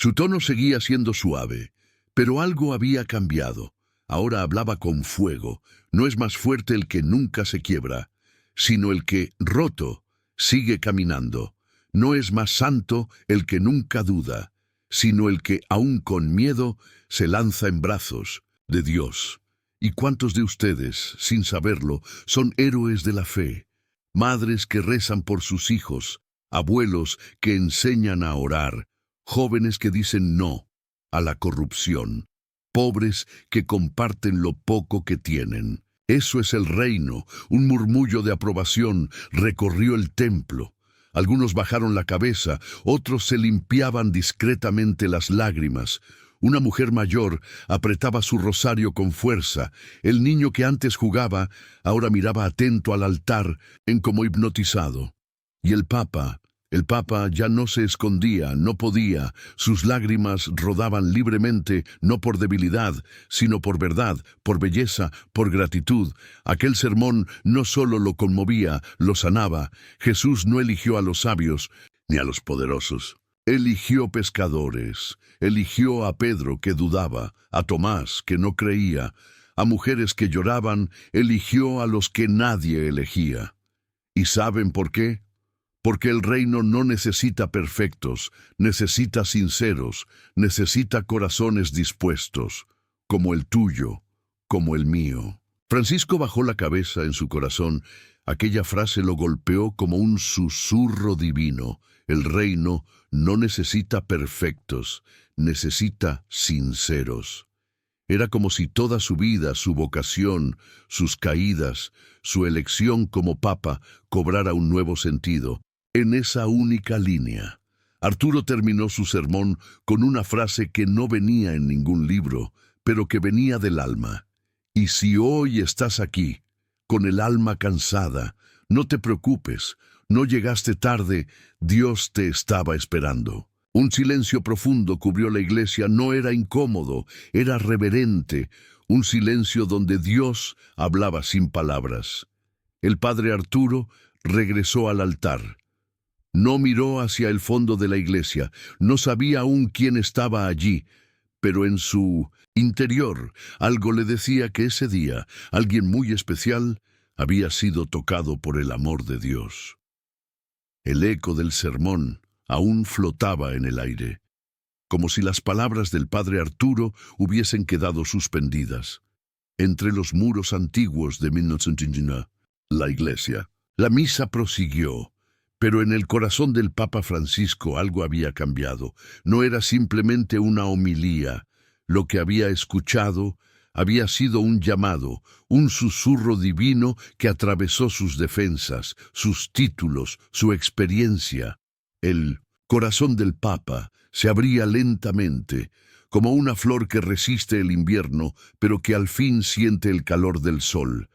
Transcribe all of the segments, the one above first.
Su tono seguía siendo suave, pero algo había cambiado. Ahora hablaba con fuego. No es más fuerte el que nunca se quiebra, sino el que, roto, sigue caminando. No es más santo el que nunca duda, sino el que, aun con miedo, se lanza en brazos de Dios. ¿Y cuántos de ustedes, sin saberlo, son héroes de la fe? Madres que rezan por sus hijos, abuelos que enseñan a orar, jóvenes que dicen no a la corrupción, pobres que comparten lo poco que tienen. Eso es el reino. Un murmullo de aprobación recorrió el templo. Algunos bajaron la cabeza, otros se limpiaban discretamente las lágrimas. Una mujer mayor apretaba su rosario con fuerza. El niño que antes jugaba, ahora miraba atento al altar, como hipnotizado. Y el Papa ya no se escondía, no podía. Sus lágrimas rodaban libremente, no por debilidad, sino por verdad, por belleza, por gratitud. Aquel sermón no solo lo conmovía, lo sanaba. Jesús no eligió a los sabios, ni a los poderosos. Eligió pescadores, eligió a Pedro que dudaba, a Tomás que no creía, a mujeres que lloraban, eligió a los que nadie elegía. ¿Y saben por qué? Porque el reino no necesita perfectos, necesita sinceros, necesita corazones dispuestos, como el tuyo, como el mío. Francisco bajó la cabeza en su corazón. Aquella frase lo golpeó como un susurro divino. El reino no necesita perfectos, necesita sinceros. Era como si toda su vida, su vocación, sus caídas, su elección como papa cobrara un nuevo sentido. En esa única línea, Arturo terminó su sermón con una frase que no venía en ningún libro, pero que venía del alma. Y si hoy estás aquí, con el alma cansada, no te preocupes, no llegaste tarde, Dios te estaba esperando. Un silencio profundo cubrió la iglesia. No era incómodo, era reverente, un silencio donde Dios hablaba sin palabras. El padre Arturo regresó al altar. No miró hacia el fondo de la iglesia, no sabía aún quién estaba allí, pero en su interior algo le decía que ese día alguien muy especial había sido tocado por el amor de Dios. El eco del sermón aún flotaba en el aire, como si las palabras del padre Arturo hubiesen quedado suspendidas. Entre los muros antiguos de 1919, la iglesia. La misa prosiguió. Pero en el corazón del Papa Francisco algo había cambiado. No era simplemente una homilía. Lo que había escuchado había sido un llamado, un susurro divino que atravesó sus defensas, sus títulos, su experiencia. El corazón del Papa se abría lentamente, como una flor que resiste el invierno, pero que al fin siente el calor del sol.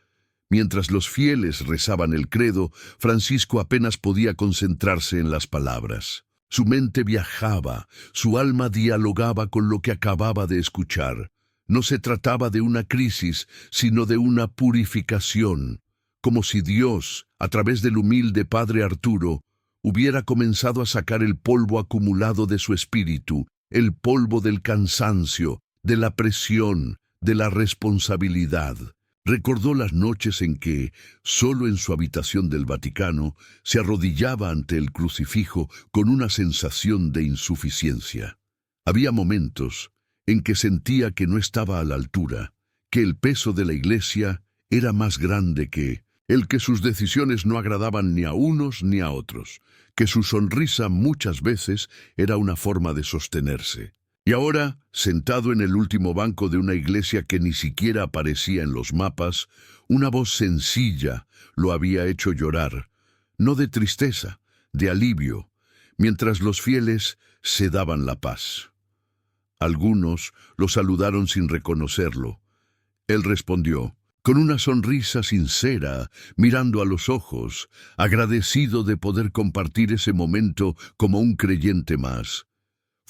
Mientras los fieles rezaban el credo, Francisco apenas podía concentrarse en las palabras. Su mente viajaba, su alma dialogaba con lo que acababa de escuchar. No se trataba de una crisis, sino de una purificación, como si Dios, a través del humilde padre Arturo, hubiera comenzado a sacar el polvo acumulado de su espíritu, el polvo del cansancio, de la presión, de la responsabilidad. Recordó las noches en que, solo en su habitación del Vaticano, se arrodillaba ante el crucifijo con una sensación de insuficiencia. Había momentos en que sentía que no estaba a la altura, que el peso de la iglesia era más grande que sus decisiones no agradaban ni a unos ni a otros, que su sonrisa muchas veces era una forma de sostenerse. Y ahora, sentado en el último banco de una iglesia que ni siquiera aparecía en los mapas, una voz sencilla lo había hecho llorar, no de tristeza, de alivio, mientras los fieles se daban la paz. Algunos lo saludaron sin reconocerlo. Él respondió, con una sonrisa sincera, mirando a los ojos, agradecido de poder compartir ese momento como un creyente más.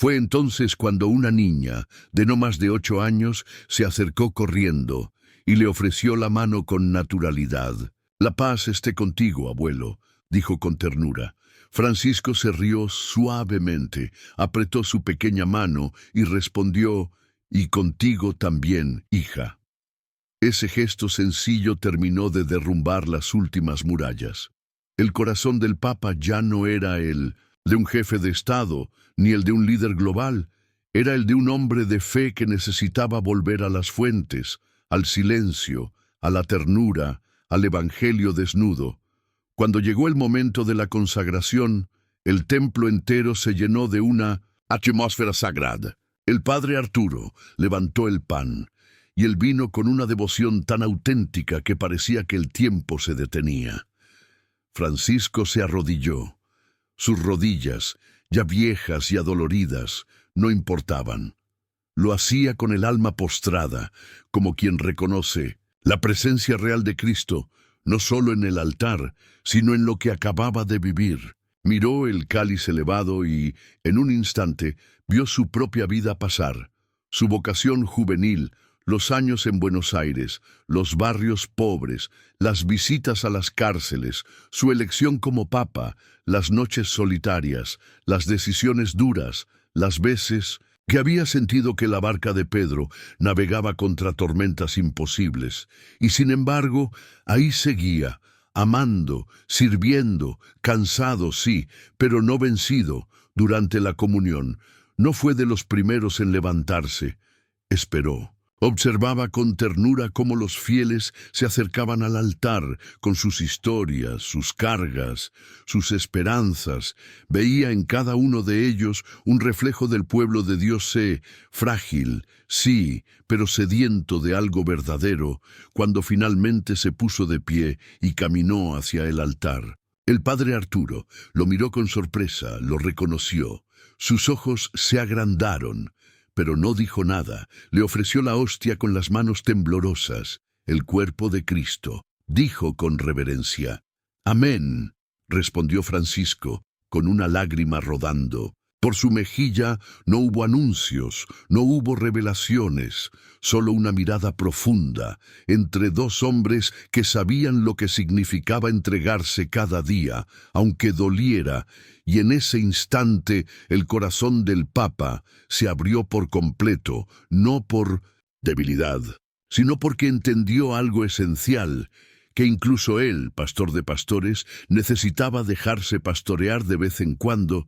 Fue entonces cuando una niña, de no más de 8 años, se acercó corriendo y le ofreció la mano con naturalidad. «La paz esté contigo, abuelo», dijo con ternura. Francisco se rió suavemente, apretó su pequeña mano y respondió: «Y contigo también, hija». Ese gesto sencillo terminó de derrumbar las últimas murallas. El corazón del Papa ya no era el de un jefe de Estado, ni el de un líder global. Era el de un hombre de fe que necesitaba volver a las fuentes, al silencio, a la ternura, al Evangelio desnudo. Cuando llegó el momento de la consagración, el templo entero se llenó de una atmósfera sagrada. El padre Arturo levantó el pan y el vino con una devoción tan auténtica que parecía que el tiempo se detenía. Francisco se arrodilló. Sus rodillas, ya viejas y adoloridas, no importaban. Lo hacía con el alma postrada, como quien reconoce la presencia real de Cristo, no solo en el altar, sino en lo que acababa de vivir. Miró el cáliz elevado y, en un instante, vio su propia vida pasar, su vocación juvenil, los años en Buenos Aires, los barrios pobres, las visitas a las cárceles, su elección como papa, las noches solitarias, las decisiones duras, las veces que había sentido que la barca de Pedro navegaba contra tormentas imposibles, y sin embargo, ahí seguía, amando, sirviendo, cansado, sí, pero no vencido. Durante la comunión, no fue de los primeros en levantarse. Esperó. Observaba con ternura cómo los fieles se acercaban al altar con sus historias, sus cargas, sus esperanzas. Veía en cada uno de ellos un reflejo del pueblo de Dios, frágil, sí, pero sediento de algo verdadero, cuando finalmente se puso de pie y caminó hacia el altar. El padre Arturo lo miró con sorpresa, lo reconoció. Sus ojos se agrandaron, pero no dijo nada. Le ofreció la hostia con las manos temblorosas, el cuerpo de Cristo. Dijo con reverencia: «Amén», respondió Francisco, con una lágrima rodando. Por su mejilla no hubo anuncios, no hubo revelaciones, solo una mirada profunda entre dos hombres que sabían lo que significaba entregarse cada día, aunque doliera, y en ese instante el corazón del Papa se abrió por completo, no por debilidad, sino porque entendió algo esencial, que incluso él, pastor de pastores, necesitaba dejarse pastorear de vez en cuando,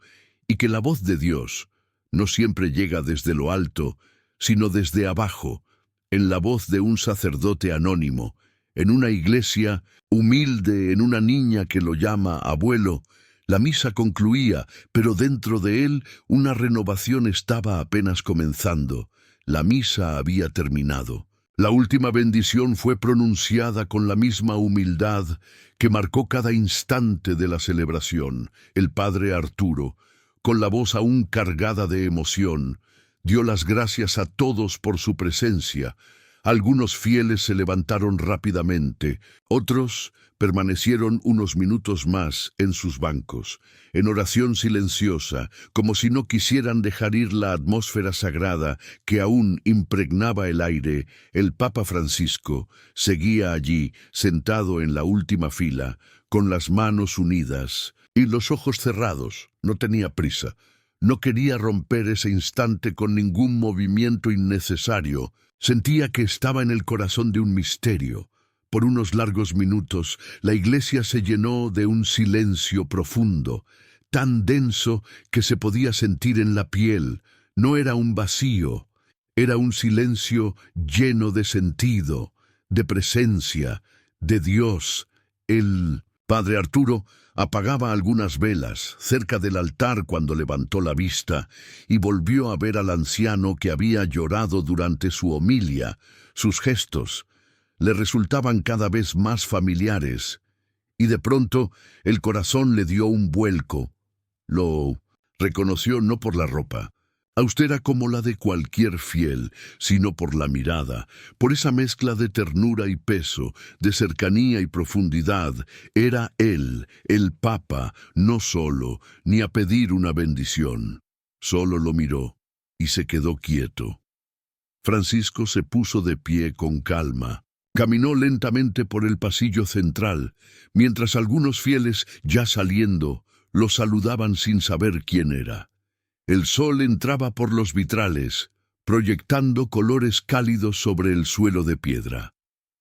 y que la voz de Dios no siempre llega desde lo alto, sino desde abajo, en la voz de un sacerdote anónimo, en una iglesia humilde, en una niña que lo llama abuelo. La misa concluía, pero dentro de él una renovación estaba apenas comenzando. La misa había terminado. La última bendición fue pronunciada con la misma humildad que marcó cada instante de la celebración. El padre Arturo, con la voz aún cargada de emoción, dio las gracias a todos por su presencia. Algunos fieles se levantaron rápidamente, otros permanecieron unos minutos más en sus bancos, en oración silenciosa, como si no quisieran dejar ir la atmósfera sagrada que aún impregnaba el aire. El Papa Francisco seguía allí, sentado en la última fila, con las manos unidas y los ojos cerrados. No tenía prisa. No quería romper ese instante con ningún movimiento innecesario. Sentía que estaba en el corazón de un misterio. Por unos largos minutos, la iglesia se llenó de un silencio profundo, tan denso que se podía sentir en la piel. No era un vacío, era un silencio lleno de sentido, de presencia, de Dios. El padre Arturo apagaba algunas velas cerca del altar cuando levantó la vista y volvió a ver al anciano que había llorado durante su homilia. Sus gestos le resultaban cada vez más familiares, y de pronto el corazón le dio un vuelco. Lo reconoció no por la ropa, austera como la de cualquier fiel, sino por la mirada, por esa mezcla de ternura y peso, de cercanía y profundidad. Era él, el Papa, no solo, ni a pedir una bendición. Solo lo miró y se quedó quieto. Francisco se puso de pie con calma. Caminó lentamente por el pasillo central, mientras algunos fieles, ya saliendo, lo saludaban sin saber quién era. El sol entraba por los vitrales, proyectando colores cálidos sobre el suelo de piedra.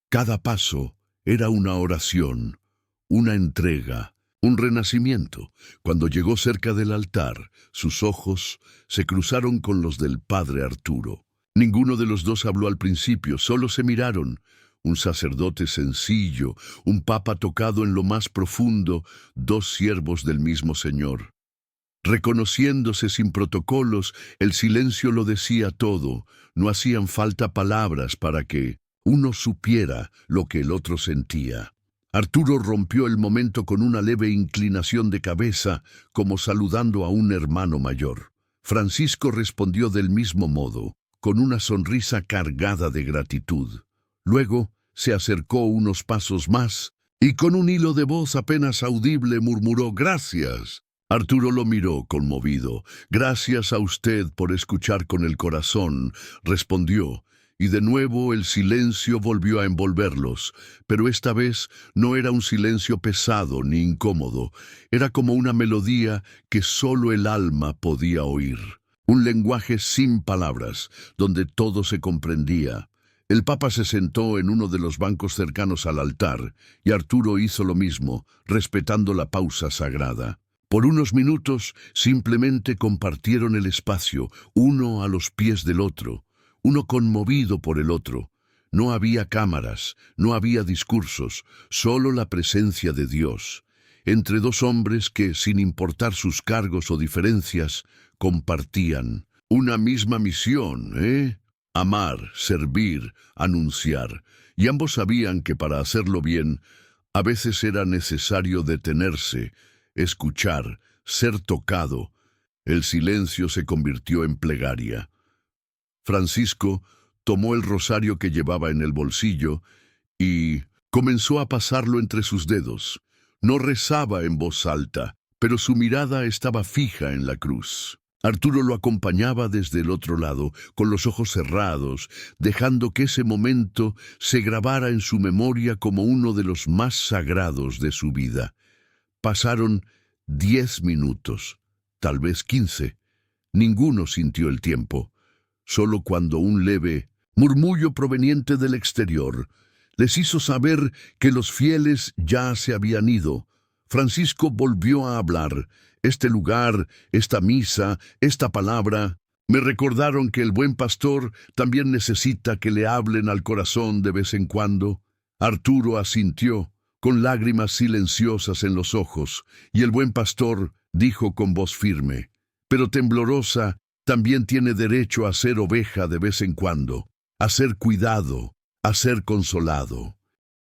Cada paso era una oración, una entrega, un renacimiento. Cuando llegó cerca del altar, sus ojos se cruzaron con los del padre Arturo. Ninguno de los dos habló al principio, solo se miraron. Un sacerdote sencillo, un papa tocado en lo más profundo, dos siervos del mismo Señor. Reconociéndose sin protocolos, el silencio lo decía todo. No hacían falta palabras para que uno supiera lo que el otro sentía. Arturo rompió el momento con una leve inclinación de cabeza, como saludando a un hermano mayor. Francisco respondió del mismo modo, con una sonrisa cargada de gratitud. Luego se acercó unos pasos más y con un hilo de voz apenas audible murmuró «Gracias». Arturo lo miró conmovido. «Gracias a usted por escuchar con el corazón», respondió, y de nuevo el silencio volvió a envolverlos, pero esta vez no era un silencio pesado ni incómodo, era como una melodía que solo el alma podía oír. Un lenguaje sin palabras, donde todo se comprendía. El Papa se sentó en uno de los bancos cercanos al altar, y Arturo hizo lo mismo, respetando la pausa sagrada. Por unos minutos simplemente compartieron el espacio, uno a los pies del otro, uno conmovido por el otro. No había cámaras, no había discursos, solo la presencia de Dios, entre dos hombres que, sin importar sus cargos o diferencias, compartían una misma misión, amar, servir, anunciar, y ambos sabían que para hacerlo bien, a veces era necesario detenerse, escuchar, ser tocado. El silencio se convirtió en plegaria. Francisco tomó el rosario que llevaba en el bolsillo y comenzó a pasarlo entre sus dedos. No rezaba en voz alta, pero su mirada estaba fija en la cruz. Arturo lo acompañaba desde el otro lado, con los ojos cerrados, dejando que ese momento se grabara en su memoria como uno de los más sagrados de su vida. Pasaron 10 minutos, tal vez 15. Ninguno sintió el tiempo. Solo cuando un leve murmullo proveniente del exterior les hizo saber que los fieles ya se habían ido, Francisco volvió a hablar. Este lugar, esta misa, esta palabra, me recordaron que el buen pastor también necesita que le hablen al corazón de vez en cuando. Arturo asintió, con lágrimas silenciosas en los ojos, y el buen pastor dijo con voz firme, pero temblorosa, también tiene derecho a ser oveja de vez en cuando, a ser cuidado, a ser consolado.